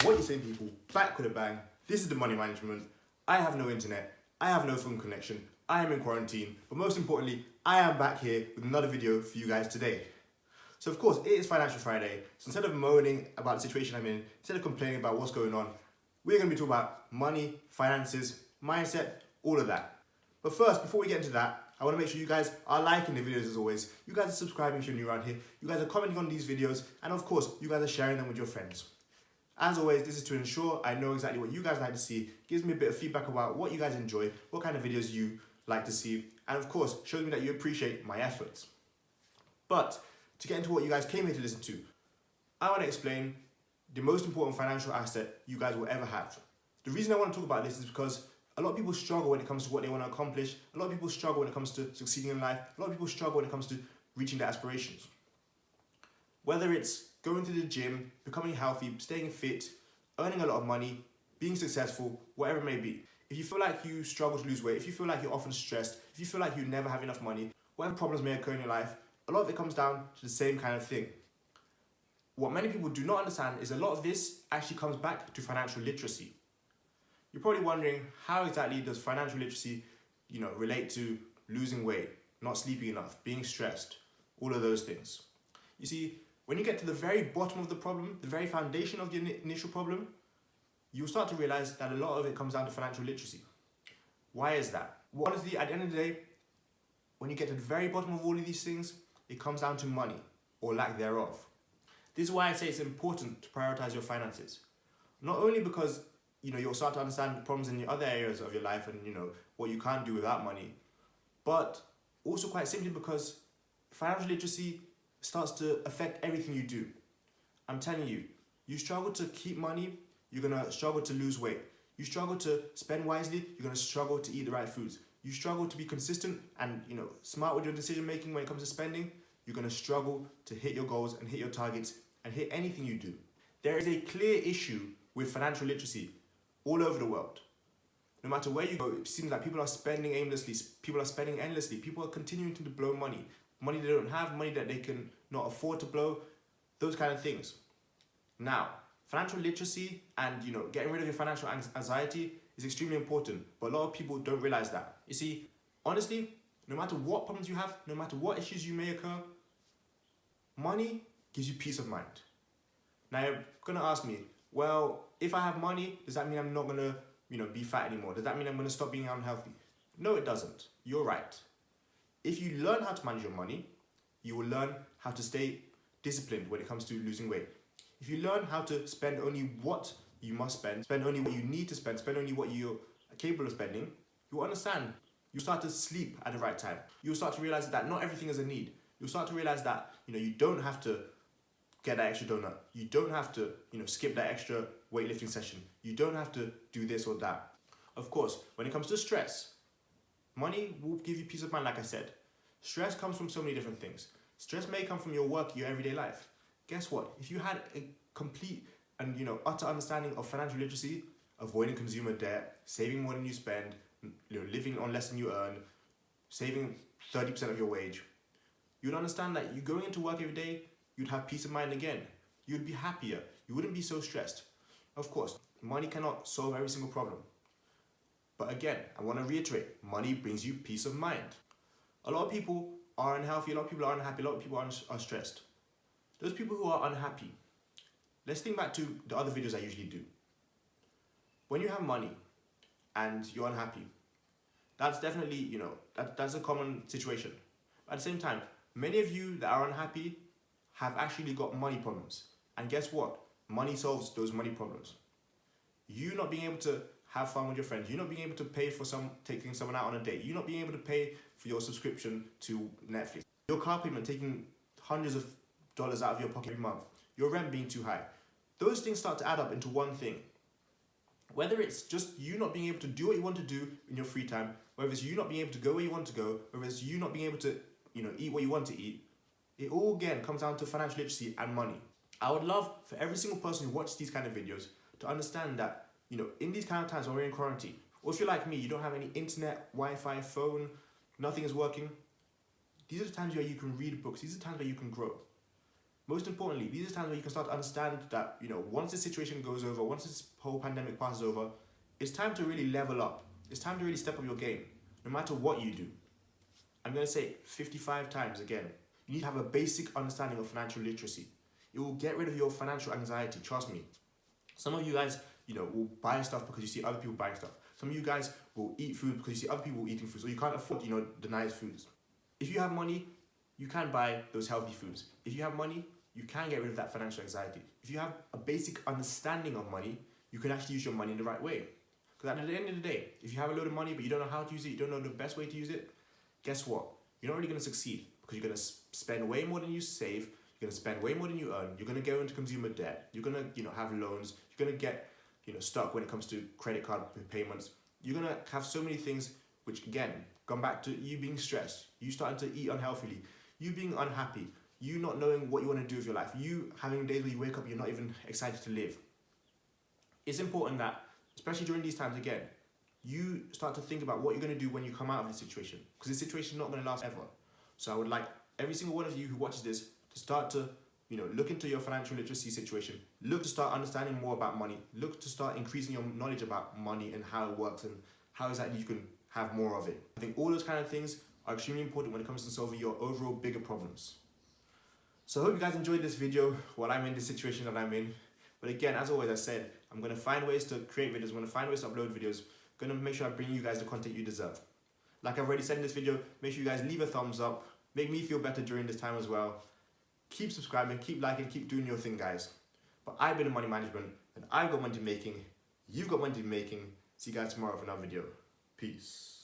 What you say, people? Back with a bang. This is the Money Management. I have no internet. I have no phone connection. I am in quarantine. But most importantly, I am back here with another video for you guys today. So of course, it is Financial Friday. So instead of moaning about the situation I'm in, instead of complaining about what's going on, we're going to be talking about money, finances, mindset, all of that. But first, before we get into that, I want to make sure you guys are liking the videos as always. You guys are subscribing if you're new around here. You guys are commenting on these videos. And of course, you guys are sharing them with your friends. As always, this is to ensure I know exactly what you guys like to see, gives me a bit of feedback about what you guys enjoy, what kind of videos you like to see, and of course, shows me that you appreciate my efforts. But to get into what you guys came here to listen to, I want to explain the most important financial asset you guys will ever have. The reason I want to talk about this is because a lot of people struggle when it comes to what they want to accomplish. A lot of people struggle when it comes to succeeding in life. A lot of people struggle when it comes to reaching their aspirations. Whether it's going to the gym, becoming healthy, staying fit, earning a lot of money, being successful, whatever it may be. If you feel like you struggle to lose weight, if you feel like you're often stressed, if you feel like you never have enough money, whatever problems may occur in your life, a lot of it comes down to the same kind of thing. What many people do not understand is a lot of this actually comes back to financial literacy. You're probably wondering, how exactly does financial literacy, relate to losing weight, not sleeping enough, being stressed, all of those things? You see, when you get to the very bottom of the problem, the very foundation of the initial problem, you'll start to realize that a lot of it comes down to financial literacy. Why is that? Well, honestly, at the end of the day, when you get to the very bottom of all of these things, it comes down to money, or lack thereof. This is why I say it's important to prioritize your finances. Not only because you'll start to understand the problems in the other areas of your life and what you can't do without money, but also quite simply because financial literacy starts to affect everything you do. I'm telling you, you struggle to keep money, you're gonna struggle to lose weight. You struggle to spend wisely, you're gonna struggle to eat the right foods. You struggle to be consistent and smart with your decision making when it comes to spending, you're gonna struggle to hit your goals and hit your targets and hit anything you do. There is a clear issue with financial literacy all over the world. No matter where you go, it seems like people are spending aimlessly, people are spending endlessly, people are continuing to blow money they don't have, money that they can not afford to blow, those kind of things. Now, financial literacy and getting rid of your financial anxiety is extremely important, but a lot of people don't realize that. You see, honestly, no matter what problems you have, no matter what issues you may occur, money gives you peace of mind. Now you're gonna ask me, well, if I have money, does that mean I'm not gonna be fat anymore? Does that mean I'm gonna stop being unhealthy? No, it doesn't. You're right. If you learn how to manage your money, you will learn how to stay disciplined when it comes to losing weight. If you learn how to spend only what you must spend only what you need to spend only what you're capable of spending, you'll understand. You'll start to sleep at the right time. You'll start to realize that not everything is a need. You'll start to realize that you don't have to get that extra donut. You don't have to skip that extra weightlifting session. You don't have to do this or that. Of course, when it comes to stress, money will give you peace of mind, like I said. Stress comes from so many different things. Stress may come from your work, your everyday life. Guess what? If you had a complete and utter understanding of financial literacy, avoiding consumer debt, saving more than you spend, living on less than you earn, saving 30% of your wage, you'd understand that you going into work every day, you'd have peace of mind again. You'd be happier. You wouldn't be so stressed. Of course, money cannot solve every single problem. But again, I want to reiterate, money brings you peace of mind. A lot of people are unhealthy, a lot of people are unhappy, a lot of people are stressed. Those people who are unhappy, let's think back to the other videos I usually do. When you have money and you're unhappy, that's definitely, that's a common situation. But at the same time, many of you that are unhappy have actually got money problems. And guess what? Money solves those money problems. You not being able to have fun with your friends, you not being able to pay for taking someone out on a date, you not being able to pay for your subscription to Netflix, your car payment taking hundreds of dollars out of your pocket every month, your rent being too high. Those things start to add up into one thing. Whether it's just you not being able to do what you want to do in your free time, whether it's you not being able to go where you want to go, whether it's you not being able to eat what you want to eat, it all again comes down to financial literacy and money. I would love for every single person who watches these kind of videos to understand that in these kind of times when we're in quarantine, or if you're like me, you don't have any internet, Wi-Fi, phone, nothing is working, these are the times where you can read books, these are the times where you can grow. Most importantly, these are times where you can start to understand that, once this situation goes over, once this whole pandemic passes over, it's time to really level up. It's time to really step up your game, no matter what you do. I'm going to say it 55 times again. You need to have a basic understanding of financial literacy. It will get rid of your financial anxiety, trust me. Some of you guys, will buy stuff because you see other people buying stuff. Some of you guys will eat food because you see other people eating food, so you can't afford, the nice foods. If you have money, you can buy those healthy foods. If you have money, you can get rid of that financial anxiety. If you have a basic understanding of money, you can actually use your money in the right way. Because at the end of the day, if you have a load of money but you don't know how to use it, you don't know the best way to use it, guess what? You're not really going to succeed because you're going to spend way more than you save. You're going to spend way more than you earn. You're going to go into consumer debt. You're going to, have loans. You're going to get, stuck when it comes to credit card payments. You're going to have so many things which, again, come back to you being stressed, you starting to eat unhealthily, you being unhappy, you not knowing what you want to do with your life, you having days where you wake up, you're not even excited to live. It's important that, especially during these times again, you start to think about what you're going to do when you come out of this situation, because this situation is not going to last ever. So I would like every single one of you who watches this to start to, look into your financial literacy situation, look to start understanding more about money, look to start increasing your knowledge about money and how it works and how exactly you can have more of it. I think all those kind of things are extremely important when it comes to solving your overall bigger problems. So I hope you guys enjoyed this video while I'm in the situation that I'm in. But again, as always, I said, I'm going to find ways to create videos, I'm going to find ways to upload videos, I'm going to make sure I bring you guys the content you deserve. Like I've already said in this video, make sure you guys leave a thumbs up, make me feel better during this time as well. Keep subscribing, keep liking, keep doing your thing, guys. But I've been in Money Management, and I've got money to be making, you've got money to be making. See you guys tomorrow for another video. Peace.